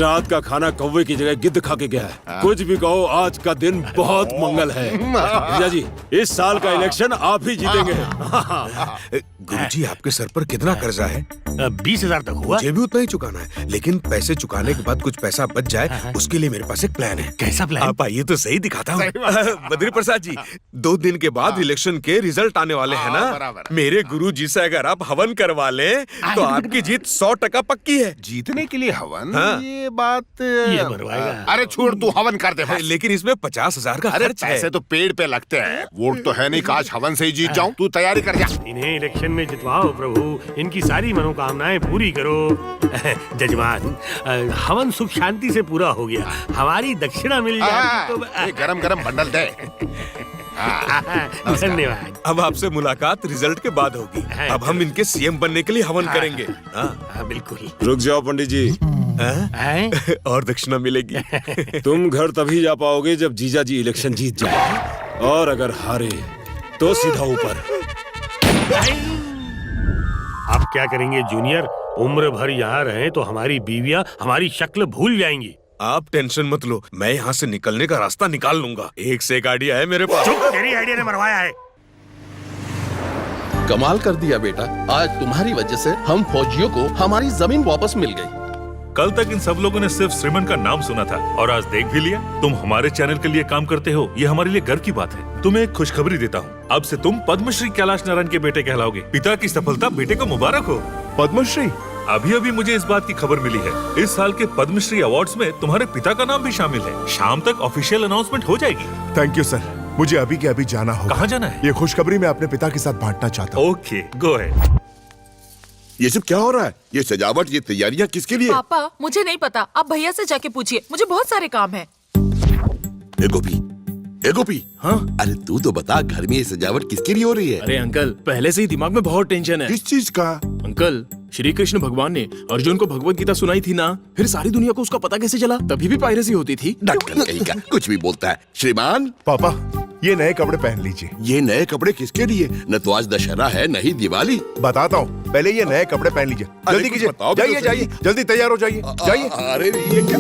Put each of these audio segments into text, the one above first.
रात का खाना कौवे की जगह गिद्ध खा के गया है। कुछ भी कहो, आज का दिन बहुत मंगल है। जीजा जी, इस साल का इलेक्शन आप ही जीतेंगे। गुरुजी, आपके सर पर कितना कर्जा है? 20,000 तक हुआ। मुझे भी उतना ही चुकाना है, लेकिन पैसे चुकाने के बाद कुछ पैसा बच जाए, उसके लिए मेरे पास एक प्लान है। कैसा प्लान? आप आइए तो सही दिखाता हूँ। बद्री प्रसाद जी, 2 दिन के बाद इलेक्शन के रिजल्ट आने वाले हैं ना। मेरे गुरुजी से अगर आप हवन करवा लें तो आपकी जीत 100% पक्की है। जीतने के लिए हवन? हाँ। ये बात ये मरवाएगा। अरे छोड़, तू हवन कर दे बस। लेकिन इसमें 50,000 का अरे खर्च है। पैसे तो पेड़ पे लगते हैं, वोट तो है नहीं। काश हवन से ही जीत जाऊं। तू तैयारी कर जा। इन्हें इलेक्शन में जितवाओ प्रभु, इनकी सारी मनोकामनाएं पूरी करो। जजमान, हवन सुख शांति से पूरा हो गया, हमारी दक्षिणा मिल जाए तो गरम गरम बंडल दे। धन्यवाद। अब आपसे मुलाकात रिजल्ट के बाद होगी। अब हम इनके सीएम बनने के लिए हवन करेंगे। बिल्कुल। रुक जाओ पंडित जी। और दक्षिणा मिलेगी। तुम घर तभी जा पाओगे जब जीजा जी इलेक्शन जीत जाए, और अगर हारे तो सीधा ऊपर। आप क्या करेंगे जूनियर? उम्र भर यहाँ रहे तो हमारी बीवियाँ हमारी शक्ल भूल जाएंगी। आप टेंशन मत लो, मैं यहाँ से निकलने का रास्ता निकाल लूंगा। एक से एक आइडिया है मेरे पास। तेरी आइडिया ने मरवाया है। कमाल कर दिया बेटा, आज तुम्हारी वजह से हम फौजियों को हमारी जमीन वापस मिल गई। कल तक इन सब लोगों ने सिर्फ श्रीमन का नाम सुना था और आज देख भी लिया। तुम हमारे चैनल के लिए काम करते हो, ये हमारे लिए गर्व की बात है। तुम्हें एक खुशखबरी देता हूँ, अब से तुम पद्मश्री कैलाश नारायण के बेटे कहलाओगे। पिता की सफलता बेटे को मुबारक हो। पद्मश्री? अभी अभी मुझे इस बात की खबर मिली है, इस साल के पद्मश्री अवार्ड्स में तुम्हारे पिता का नाम भी शामिल है। शाम तक ऑफिशियल अनाउंसमेंट हो जाएगी। थैंक यू सर, मुझे अभी के अभी जाना होगा। कहाँ जाना है? ये खुशखबरी मैं अपने पिता के साथ बांटना चाहता हूँ। Okay, go ahead. ये सब क्या हो रहा है? ये सजावट, ये तैयारियां किसके लिए? पापा, मुझे नहीं पता, आप भैया से जाके पूछिए, मुझे बहुत सारे काम हैं। ए गोपी, हाँ? अरे तू तो बता, घर में ये सजावट किसके लिए हो रही है? अरे अंकल, पहले से ही दिमाग में बहुत टेंशन है। किस चीज का? अंकल, श्री कृष्ण भगवान ने अर्जुन को भगवत गीता सुनाई थी ना, फिर सारी दुनिया को उसका पता कैसे चला? तभी भी पायरेसी होती थी। डॉक्टर कहीं का कुछ भी बोलता है। श्रीमान पापा, ये नए कपड़े पहन लीजिए। ये नए कपड़े किसके लिए? न तो आज दशहरा है, न ही दिवाली। बताता हूँ, पहले ये नए कपड़े पहन लीजिए। जल्दी कुछ कीजिए, बताओ भी तो जाइए सही। जाइए, जल्दी तैयार हो जाइए, जाइए। अरे ये क्या?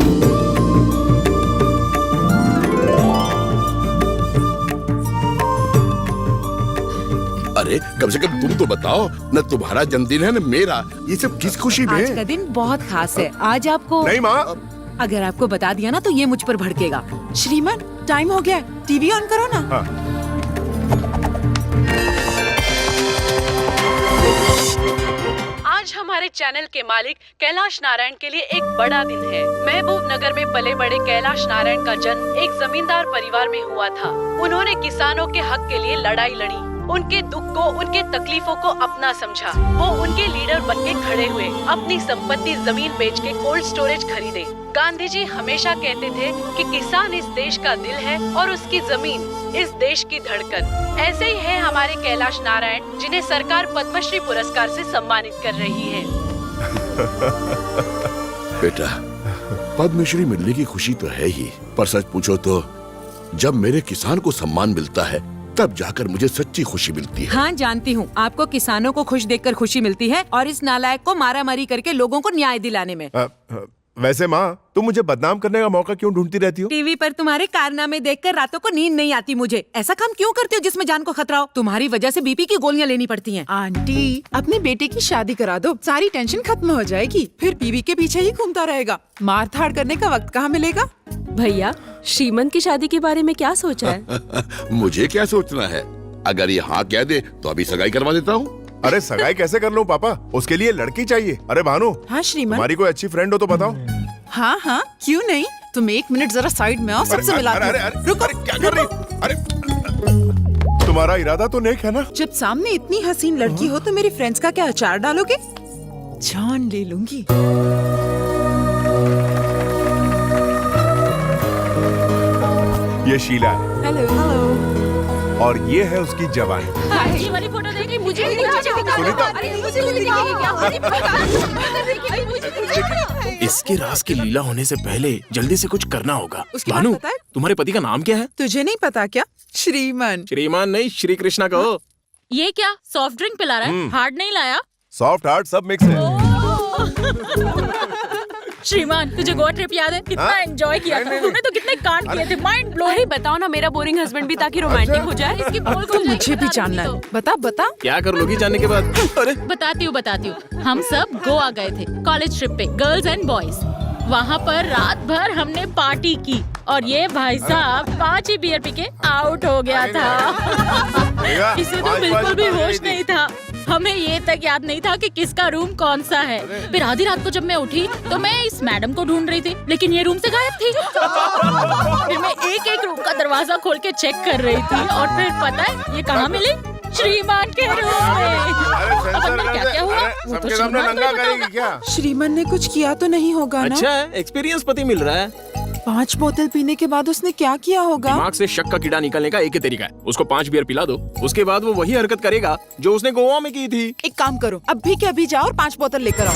अरे कम से कम तुम तो बताओ, न तुम्हारा जन्मदिन है न मेरा, ये सब किस खुशी में? आज का दिन बहुत खास है। आज आपको नहीं माँ, अगर आपको बता दिया ना तो ये मुझ पर भड़केगा। श्रीमान, टाइम हो गया, टीवी ऑन करो ना। हाँ। आज हमारे चैनल के मालिक कैलाश नारायण के लिए एक बड़ा दिन है। महबूब नगर में पले बड़े कैलाश नारायण का जन्म एक जमींदार परिवार में हुआ था। उन्होंने किसानों के हक के लिए लड़ाई लड़ी, उनके दुख को, उनके तकलीफों को अपना समझा। वो उनके लीडर बन के खड़े हुए, अपनी संपत्ति जमीन बेच के कोल्ड स्टोरेज खरीदे। गांधी जी हमेशा कहते थे कि किसान इस देश का दिल है और उसकी जमीन इस देश की धड़कन। ऐसे ही है हमारे कैलाश नारायण, जिन्हें सरकार पद्मश्री पुरस्कार से सम्मानित कर रही है। बेटा, पद्मश्री मिलने की खुशी तो है ही, पर सच पूछो तो जब मेरे किसान को सम्मान मिलता है तब जाकर मुझे सच्ची खुशी मिलती है। हाँ, जानती हूँ, आपको किसानों को खुश देखकर खुशी मिलती है और इस नालायक को मारामारी करके लोगों को न्याय दिलाने में। वैसे माँ, तुम मुझे बदनाम करने का मौका क्यों ढूंढती रहती हो? टीवी पर तुम्हारे कारनामे देखकर रातों को नींद नहीं आती मुझे। ऐसा काम क्यों करते हो जिसमें जान को खतरा हो? तुम्हारी वजह से बीपी की गोलियां लेनी पड़ती हैं। आंटी, अपने बेटे की शादी करा दो, सारी टेंशन खत्म हो जाएगी। फिर बीवी के पीछे ही घूमता रहेगा, मार धाड़ करने का वक्त कहाँ मिलेगा? भैया, श्रीमंत की शादी के बारे में क्या सोचा है? मुझे क्या सोचना है? अगर ये हाँ कह दे तो अभी सगाई करवा देता हूँ। अरे सगाई कैसे कर लूं पापा? उसके लिए लड़की चाहिए। अरे भानु, हाँ श्रीमान। तुम्हारी कोई अच्छी फ्रेंड हो तो बताओ। हाँ हाँ, क्यों नहीं। तुम 1 मिनट जरा साइड में आओ, सबसे मिलाती हूँ। रुको, क्या कर रही? अरे तुम्हारा इरादा तो नेक है ना? जब सामने इतनी हसीन लड़की हो तो मेरी फ्रेंड्स का क्या अचार डालोगे? जान ले लूंगी। ये शीला है। हेलो। और ये है उसकी जवानी। ये वाली फोटो देखी मुझे भी सुनीता, इसके राज की लीला होने से पहले जल्दी से कुछ करना होगा। भानु, तुम्हारे पति का नाम क्या है? तुझे नहीं पता क्या? श्रीमान। श्रीमान नहीं, श्री कृष्णा कहो। ये क्या सॉफ्ट ड्रिंक पिला रहा है? हार्ड नहीं लाया? सॉफ्ट हार्ड सब मिक्स है। श्रीमान तुझे गोवा ट्रिप याद है? कितना एंजॉय किया था तूने, तो कितने कांड किए थे, माइंड ब्लोइंग। अरे बताओ ना मेरा बोरिंग हस्बैंड भी, ताकि रोमांटिक हो जाए। इसकी बोल तो मुझे भी जानना है, बता बता। क्या कर लोगी जानने के बाद? अरे बताती हूँ। हम सब गोवा गए थे कॉलेज ट्रिप पे, गर्ल्स एंड बॉयज। वहाँ पर रात भर हमने पार्टी की और ये भाई साहब 5 ही बियर पी के आउट हो गया था। इसे तो बिल्कुल भी होश नहीं था। हमें ये तक याद नहीं था कि किसका रूम कौन सा है। फिर आधी रात को जब मैं उठी तो मैं इस मैडम को ढूंढ रही थी, लेकिन ये रूम से गायब थी। फिर मैं एक रूम का दरवाजा खोल के चेक कर रही थी और फिर पता है ये कहाँ मिली? श्रीमान के रूम में। अब अंदर क्या हुआ वो तो श्रीमान को बताऊंगा। क्या श्रीमान ने कुछ किया तो नहीं होगा ना? अच्छा है, एक्सपीरियंस पति मिल रहा है। 5 बोतल पीने के बाद उसने क्या किया होगा? दिमाग से शक का कीड़ा निकलने का एक ही तरीका है, उसको 5 बियर पिला दो, उसके बाद वो वही हरकत करेगा जो उसने गोवा में की थी। एक काम करो, अभी के अभी जाओ और 5 बोतल लेकर आओ।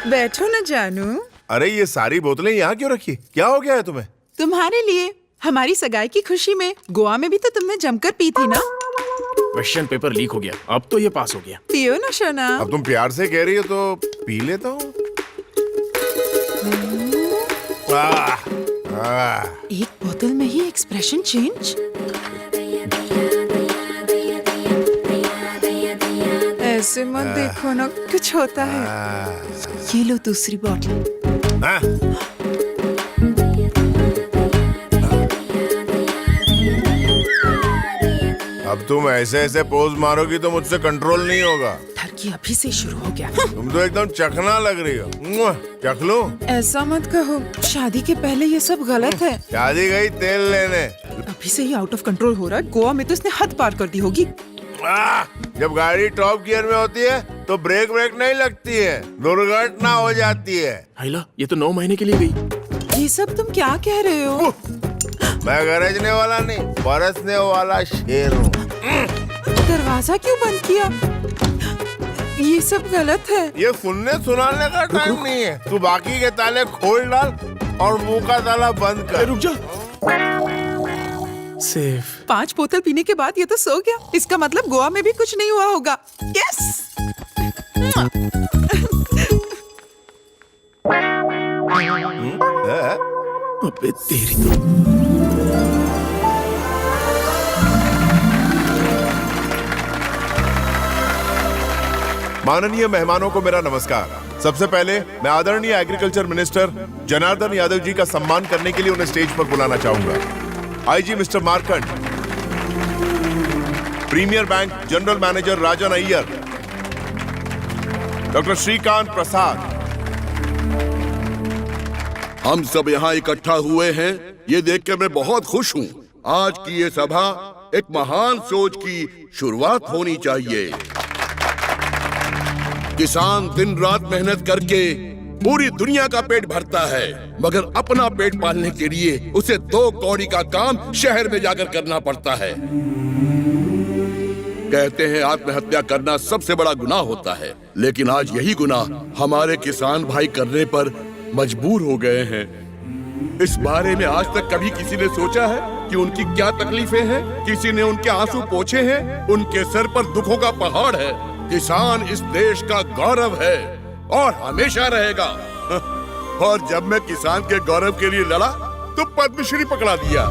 बैठो ना जानू। अरे ये सारी बोतलें यहाँ क्यों रखी? क्या हो गया है तुम्हें? तुम्हारे लिए, हमारी सगाई की खुशी में। गोवा में भी तो तुमने जमकर पी थी ना। क्वेश्चन पेपर लीक हो गया, अब तो ये पास हो गया। पियो ना शना। अब तुम प्यार से कह रही हो तो पी लेता हूँ। एक बोतल में ही एक्सप्रेशन चेंज। ऐसे मत देखो ना, कुछ होता है। ये लो दूसरी बोतल। अब तुम ऐसे ऐसे पोज मारोगी तो मुझसे कंट्रोल नहीं होगा। ठरकी अभी से शुरू हो गया। तुम तो एकदम चखना लग रही हो। चख लो। ऐसा मत कहो, शादी के पहले ये सब गलत है। शादी गई तेल लेने। अभी से ही आउट ऑफ कंट्रोल हो रहा है। गोवा में तो इसने हद पार कर दी होगी। जब गाड़ी टॉप गियर में होती है तो ब्रेक नहीं लगती है, दुर्घटना हो जाती है। हाइला, ये तो 9 महीने के लिए गई। ये सब तुम क्या कह रहे हो? मैं गरजने वाला नहीं, बरसने वाला शेर हूँ। दरवाजा क्यों बंद किया? ये सब गलत है। ये सुनने सुनाने का टाइम नहीं है। तू बाकी के ताले खोल डाल और मुंह का ताला बंद कर। रुक जा। सेफ। 5 बोतल पीने के बाद ये तो सो गया। इसका मतलब गोवा में भी कुछ नहीं हुआ होगा। यस। अबे तेरी तो। माननीय मेहमानों को मेरा नमस्कार। सबसे पहले मैं आदरणीय एग्रीकल्चर मिनिस्टर जनार्दन यादव जी का सम्मान करने के लिए उन्हें स्टेज पर बुलाना चाहूंगा। IG mister Markand, premier bank general manager Rajan Iyer, doctor Shrikant Prasad. हम सब यहाँ इकट्ठा हुए हैं, ये देखकर मैं बहुत खुश हूँ। आज की ये सभा एक महान सोच की शुरुआत होनी चाहिए। किसान दिन रात मेहनत करके पूरी दुनिया का पेट भरता है, मगर अपना पेट पालने के लिए उसे 2 कौड़ी का काम शहर में जाकर करना पड़ता है। कहते हैं आत्महत्या करना सबसे बड़ा गुनाह होता है, लेकिन आज यही गुनाह हमारे किसान भाई करने पर मजबूर हो गए हैं। इस बारे में आज तक कभी किसी ने सोचा है कि उनकी क्या तकलीफें हैं? किसी ने उनके आंसू पोंछे हैं? उनके सर पर दुखों का पहाड़ है। किसान इस देश का गौरव है और हमेशा रहेगा। और जब मैं किसान के गौरव के लिए लड़ा तो पद्मश्री पकड़ा दिया।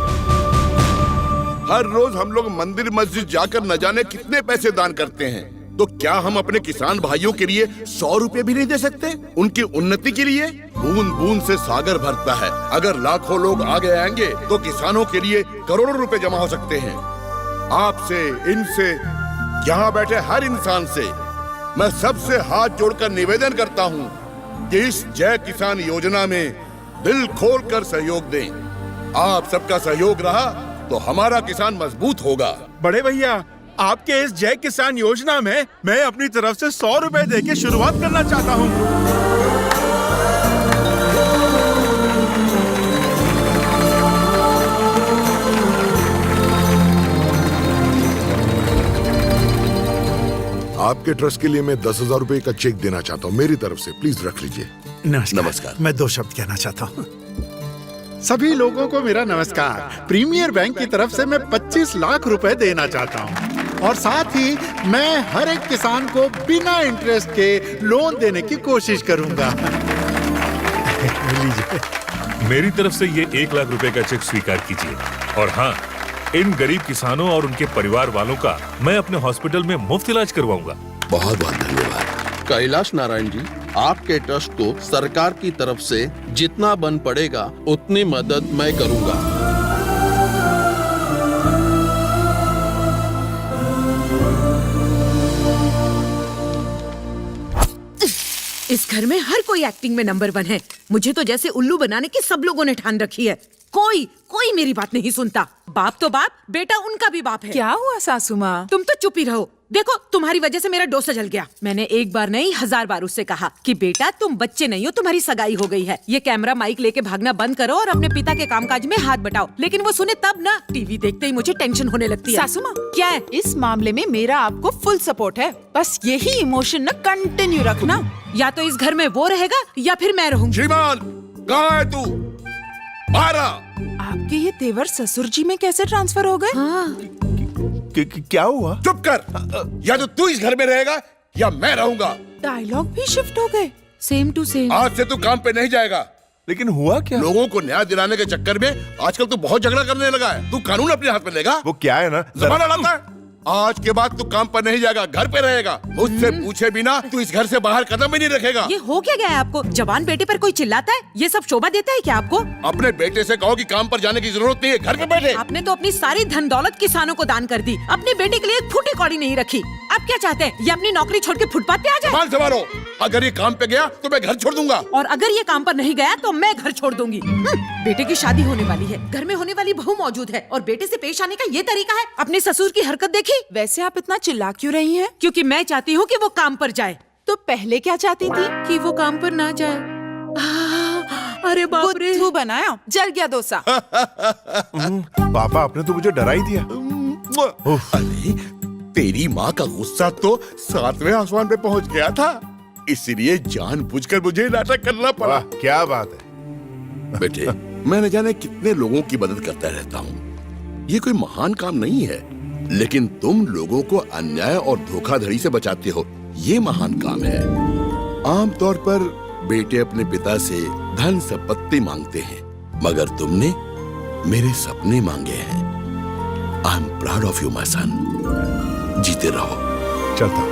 हर रोज हम लोग मंदिर मस्जिद जाकर न जाने कितने पैसे दान करते हैं, तो क्या हम अपने किसान भाइयों के लिए 100 रुपए भी नहीं दे सकते? उनकी उन्नति के लिए बूंद बूंद से सागर भरता है। अगर लाखों लोग आगे आएंगे तो किसानों के लिए करोड़ों रुपए जमा हो सकते हैं। आपसे, इनसे, यहाँ बैठे हर इंसान से मैं सबसे हाथ जोड़कर निवेदन करता हूँ कि इस जय किसान योजना में दिल खोलकर सहयोग दें। आप सबका सहयोग रहा तो हमारा किसान मजबूत होगा। बड़े भैया, आपके इस जय किसान योजना में मैं अपनी तरफ से 100 रुपए देके शुरुआत करना चाहता हूँ। आपके ट्रस्ट के लिए मैं 10,000 रुपए का चेक देना चाहता हूँ, मेरी तरफ से, प्लीज रख लीजिए। नमस्कार। मैं 2 शब्द कहना चाहता हूँ। सभी लोगों को मेरा नमस्कार। प्रीमियर बैंक की तरफ से मैं 25 लाख रुपए देना चाहता हूँ और साथ ही मैं हर एक किसान को बिना इंटरेस्ट के लोन देने की कोशिश करूंगा। लीजिए। मेरी तरफ से ये 1 लाख रुपए का चेक स्वीकार कीजिए। और हाँ, इन गरीब किसानों और उनके परिवार वालों का मैं अपने हॉस्पिटल में मुफ्त इलाज करवाऊंगा। बहुत बहुत धन्यवाद। कैलाश नारायण जी, आपके ट्रस्ट को सरकार की तरफ से जितना बन पड़ेगा उतनी मदद मैं करूंगा। इस घर में हर कोई एक्टिंग में नंबर 1 है। मुझे तो जैसे उल्लू बनाने की सब लोगों ने ठान रखी है। कोई मेरी बात नहीं सुनता। बाप तो बाप, बेटा उनका भी बाप है। क्या हुआ सासू माँ? तुम तो चुप ही रहो। देखो, तुम्हारी वजह से मेरा डोसा जल गया। मैंने एक बार नहीं 1000 बार उससे कहा कि बेटा तुम बच्चे नहीं हो, तुम्हारी सगाई हो गई है। ये कैमरा माइक लेके भागना बंद करो और अपने पिता के कामकाज में हाथ बटाओ। लेकिन वो सुने तब ना। टीवी देखते ही मुझे टेंशन होने लगती है। सासू माँ, क्या है? इस मामले में मेरा आपको फुल सपोर्ट है। बस यही इमोशन ना कंटिन्यू रखना। या तो इस घर में वो रहेगा या फिर मैं रहूंगी। श्रीमान, कहाँ है तू? बाहर आ। आपके ये तेवर ससुर जी में कैसे ट्रांसफर हो गए? हाँ। क्या हुआ? चुप कर। या तो तू इस घर में रहेगा या मैं रहूंगा। डायलॉग भी शिफ्ट हो गए। Same to same. आज से तू काम पे नहीं जाएगा। लेकिन हुआ क्या? लोगों को न्याय दिलाने के चक्कर में आजकल तू बहुत झगड़ा करने लगा है। तू कानून अपने हाथ में लेगा। वो क्या है ना, जमाना लाता है। आज के बाद तू काम पर नहीं जाएगा, घर पे रहेगा। मुझसे पूछे बिना तू इस घर से बाहर कदम भी नहीं रखेगा। ये हो क्या गया है आपको? जवान बेटे पर कोई चिल्लाता है? ये सब शोभा देता है क्या आपको? अपने बेटे से कहो कि काम पर जाने की जरूरत नहीं है, घर पे बैठे। आपने तो अपनी सारी धन दौलत किसानों को दान कर दी। अपने बेटे के लिए एक फूटी कौड़ी नहीं रखी। अब क्या चाहते हैं? ये अपनी नौकरी छोड़ के फुटपाथ पे आ जाए? मान संभालो। अगर ये काम पे गया तो मैं घर छोड़ दूंगा। और अगर ये काम पर नहीं गया तो मैं घर छोड़ दूंगी। बेटे की शादी होने वाली है, घर में होने वाली बहू मौजूद है और बेटे से पेश आने का ये तरीका है। अपने ससुर की हरकत देखी? वैसे आप इतना चिल्ला क्यों रही हैं? क्योंकि मैं चाहती हूँ कि वो काम पर जाए। तो पहले क्या चाहती थी? कि वो काम पर ना जाए। अरे बाप रे, बुद्धू बनाया, जल गया डोसा। पापा, आपने तो मुझे डरा ही दिया। अरे तेरी माँ का गुस्सा तो 7वें आसमान पे पहुँच गया था, इसलिए जानबूझकर मुझे नाटक करना पड़ा। क्या बात है बेटे, मैं न जाने कितने लोगों की मदद करता रहता हूँ। ये कोई महान काम नहीं है, लेकिन तुम लोगों को अन्याय और धोखाधड़ी से बचाते हो, ये महान काम है। आमतौर पर बेटे अपने पिता से धन संपत्ति मांगते हैं, मगर तुमने मेरे सपने मांगे हैं। I am proud of you my son. जीते रहो। चलता।